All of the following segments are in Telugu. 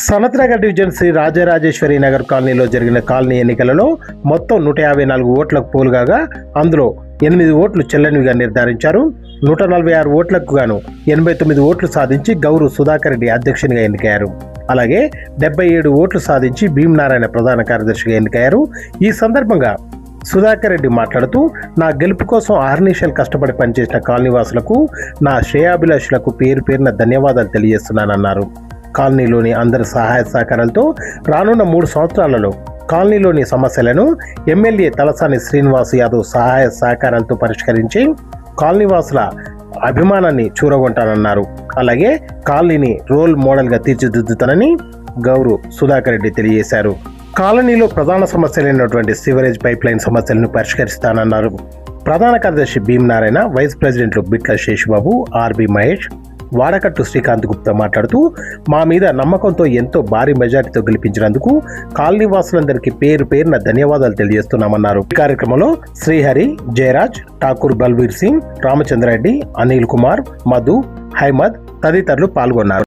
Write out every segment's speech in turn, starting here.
సనత్నగర్ డివిజన్ శ్రీ రాజరాజేశ్వరి నగర్ కాలనీలో జరిగిన కాలనీ ఎన్నికలలో మొత్తం 154 ఓట్లకు పోలుగాగా అందులో 8 ఓట్లు చెల్లనివిగా నిర్ధారించారు. 146 ఓట్లకు గాను 89 ఓట్లు సాధించి గౌరు సుధాకర్ రెడ్డి అధ్యక్షునిగా ఎన్నికయ్యారు. అలాగే 77 ఓట్లు సాధించి భీమనారాయణ ప్రధాన కార్యదర్శిగా ఎన్నికయ్యారు. ఈ సందర్భంగా సుధాకర్ రెడ్డి మాట్లాడుతూ, నా గెలుపు కోసం ఆర్నిషల్ కష్టపడి పనిచేసిన కాలనీవాసులకు, నా శ్రేయాభిలాషులకు పేరు పేరున ధన్యవాదాలు తెలియజేస్తున్నానన్నారు. కాలనీలోని అందరి సహాయ సహకారాలతో రానున్న 3 సంవత్సరాలలో కాలనీలోని సమస్యలను ఎమ్మెల్యే తలసాని శ్రీనివాస్ యాదవ్ సహాయ సహకారాలతో పరిష్కరించి కాలనీవాసుల అభిమానాన్ని చూరగొంటానన్నారు. అలాగే కాలనీని రోల్ మోడల్గా తీర్చిదిద్దుతానని గౌరు సుధాకర్ రెడ్డి తెలియజేశారు. కాలనీలో ప్రధాన సమస్యలైనటువంటి సివరేజ్ పైప్ లైన్ సమస్యలను పరిష్కరిస్తానన్నారు. ప్రధాన కార్యదర్శి భీమనారాయణ, వైస్ ప్రెసిడెంట్లు బిట్ల శేషుబాబు, ఆర్బి మహేష్, వాడకట్టు శ్రీకాంత్ గుప్తా మాట్లాడుతూ, మా మీద నమ్మకంతో ఎంతో భారీ మెజార్టీతో గెలిపించినందుకు కాలనీవాసులందరికీ పేరు పేరున ధన్యవాదాలు తెలియజేస్తున్నామన్నారు. ఈ కార్యక్రమంలో శ్రీహరి, జయరాజ్, ఠాకూర్ బల్బీర్ సింగ్, రామచంద్రారెడ్డి, అనిల్ కుమార్, మధు, హైమద్ తదితరులు పాల్గొన్నారు.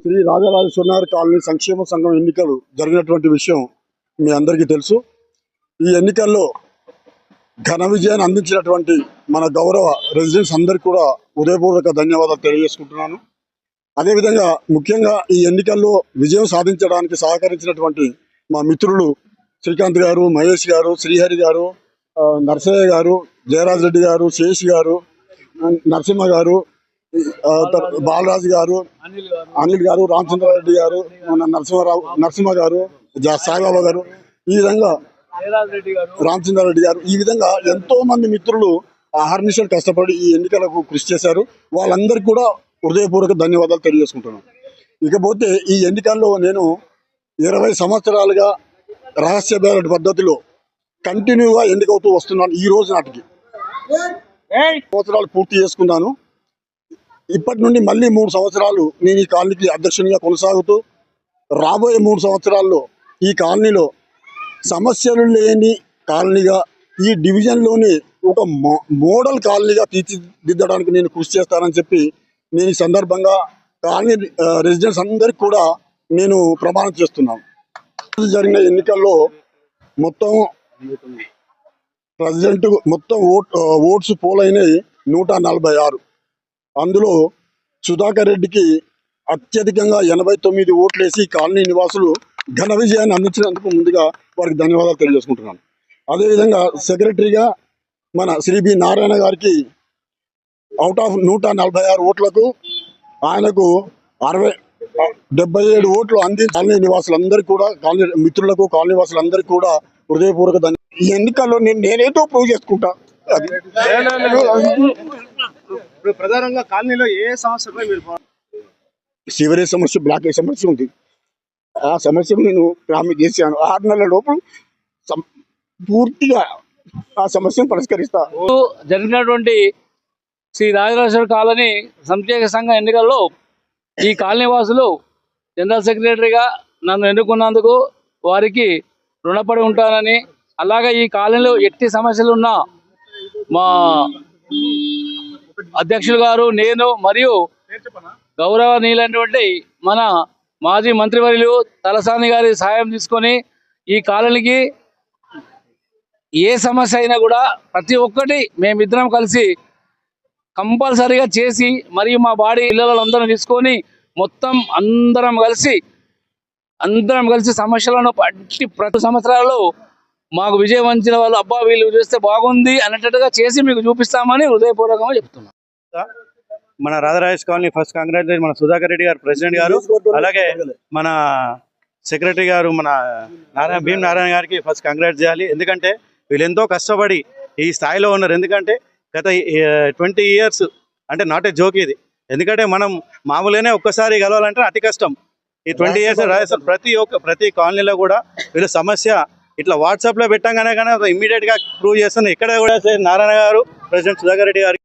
శ్రీ రాజరాజేశ్వరి కాలనీ సంక్షేమ సంఘం ఎన్నికలు జరిగినటువంటి విషయం మీ అందరికీ తెలుసు. ఈ ఎన్నికల్లో ఘన విజయాన్ని అందించినటువంటి మన గౌరవ రెసిడెంట్స్ అందరికీ కూడా హృదయపూర్వక ధన్యవాదాలు తెలియజేసుకుంటున్నాను. అదేవిధంగా ముఖ్యంగా ఈ ఎన్నికల్లో విజయం సాధించడానికి సహకరించినటువంటి మా మిత్రులు శ్రీకాంత్ గారు, మహేష్ గారు, శ్రీహరి గారు, నరసయ్య గారు, జయరాజ్ రెడ్డి గారు, శేష్ గారు, నరసింహ గారు, బాలరాజు గారు, అనిల్ గారు, రామచంద్రారెడ్డి గారు, నరసింహ గారు, సాయిబాబా గారు, ఈ విధంగా రామచంద్రారెడ్డి గారు, ఈ విధంగా ఎంతో మంది మిత్రులు అహర్నిశలు కష్టపడి ఈ ఎన్నికలకు కృషి చేశారు. వాళ్ళందరికీ కూడా హృదయపూర్వక ధన్యవాదాలు తెలియజేసుకుంటున్నాను. ఇకపోతే ఈ ఎన్నికల్లో నేను 20 సంవత్సరాలుగా రహస్య బ్యాలెట్ పద్ధతిలో కంటిన్యూగా ఎన్నికవుతూ వస్తున్నాను. ఈ రోజు నాటికి 3 సంవత్సరాలు పూర్తి చేసుకున్నాను. ఇప్పటి నుండి మళ్ళీ 3 సంవత్సరాలు నేను ఈ కాలనీకి అధ్యక్షునిగా కొనసాగుతూ రాబోయే 3 సంవత్సరాల్లో ఈ కాలనీలో సమస్యలు లేని కాలనీగా, ఈ డివిజన్లోని ఒక మోడల్ కాలనీగా తీర్చిదిద్దడానికి నేను కృషి చేస్తానని చెప్పి నేను ఈ సందర్భంగా కాలనీ రెసిడెంట్స్ అందరికీ కూడా నేను ప్రమాణం చేస్తున్నాను. జరిగిన ఎన్నికల్లో మొత్తం ఓట్స్ పోలైనవి 146. అందులో సుధాకర్ రెడ్డికి అత్యధికంగా 89 ఓట్లు వేసి కాలనీ నివాసులు ఘన విజయాన్ని అందించినందుకు ముందుగా వారికి ధన్యవాదాలు తెలియజేసుకుంటున్నాను. అదేవిధంగా సెక్రటరీగా మన శ్రీ బి నారాయణ గారికి అవుట్ ఆఫ్ 146 ఓట్లకు ఆయనకు 77 ఓట్లు అందించి కాలనీ నివాసులందరికీ కూడా, కాలనీ మిత్రులకు, కాలనీ వాసులందరికీ కూడా హృదయపూర్వక ధన్యవాదాలు. ఈ ఎన్నికల్లో నేనేదో ప్రూవ్ చేసుకుంటా. అది ప్రధానంగా కాలనీలో ఏ సమస్యపై మీరు సివరేజ్ సమస్య, బ్లాకేజ్ సమస్య ఉంది. ఆ సమస్యను నేను ప్రామిస్ చేశాను. 6 నెలల లోపు పూర్తిగా ఆ సమస్యను పరిష్కరిస్తా. జరిగినటువంటి శ్రీ రాజరాజేశ్వరి కాలనీ సంక్షేమ సంఘ ఎన్నికల్లో ఈ కాలనీ వాసులు జనరల్ సెక్రటరీగా నన్ను ఎన్నుకున్నందుకు వారికి రుణపడి ఉంటానని, అలాగే ఈ కాలనీలో ఎట్టి సమస్యలున్నా మా అధ్యక్షులు గారు, నేను మరియు గౌరవనీయులైనటువంటి మన మాజీ మంత్రివర్యులు తలసాని గారి సహాయం తీసుకొని ఈ కాలనీకి ఏ సమస్య అయినా కూడా ప్రతి ఒక్కటి మేమిద్దరం కలిసి కంపల్సరీగా చేసి మరియు మా బాడీ పిల్లలందరం తీసుకొని మొత్తం అందరం కలిసి సమస్యలను ప్రతి సంవత్సరాల్లో మాకు విజయవంచిన వాళ్ళు అబ్బా వీళ్ళు చేస్తే బాగుంది అనేటట్టుగా చేసి మీకు చూపిస్తామని హృదయపూర్వకంగా చెప్తున్నాం. మన రాజరాజేష్ కాలనీ ఫస్ట్ కాంగ్రాచులేట్ మన సుధాకర్ రెడ్డి గారు ప్రెసిడెంట్ గారు, అలాగే మన సెక్రటరీ గారు మన భీమ్ నారాయణ గారికి ఫస్ట్ కంగ్రాట్స్ చేయాలి. ఎందుకంటే వీళ్ళు ఎంతో కష్టపడి ఈ స్థాయిలో ఉన్నారు. ఎందుకంటే గత 20 years అంటే నాట్ ఏ జోక్ ఇది. ఎందుకంటే మనం మామూలుగానే ఒక్కసారి గెలవాలంటే అతి కష్టం. ఈ 20 years రాజస్థాన్ ప్రతి కాలనీలో కూడా వీళ్ళ సమస్య ఇట్లా వాట్సాప్లో పెట్టంగానే కానీ ఇమ్మీడియట్గా ప్రూవ్ చేస్తుంది. ఇక్కడ కూడా నారాయణ గారు, ప్రెసిడెంట్ సుధాకర్ రెడ్డి గారు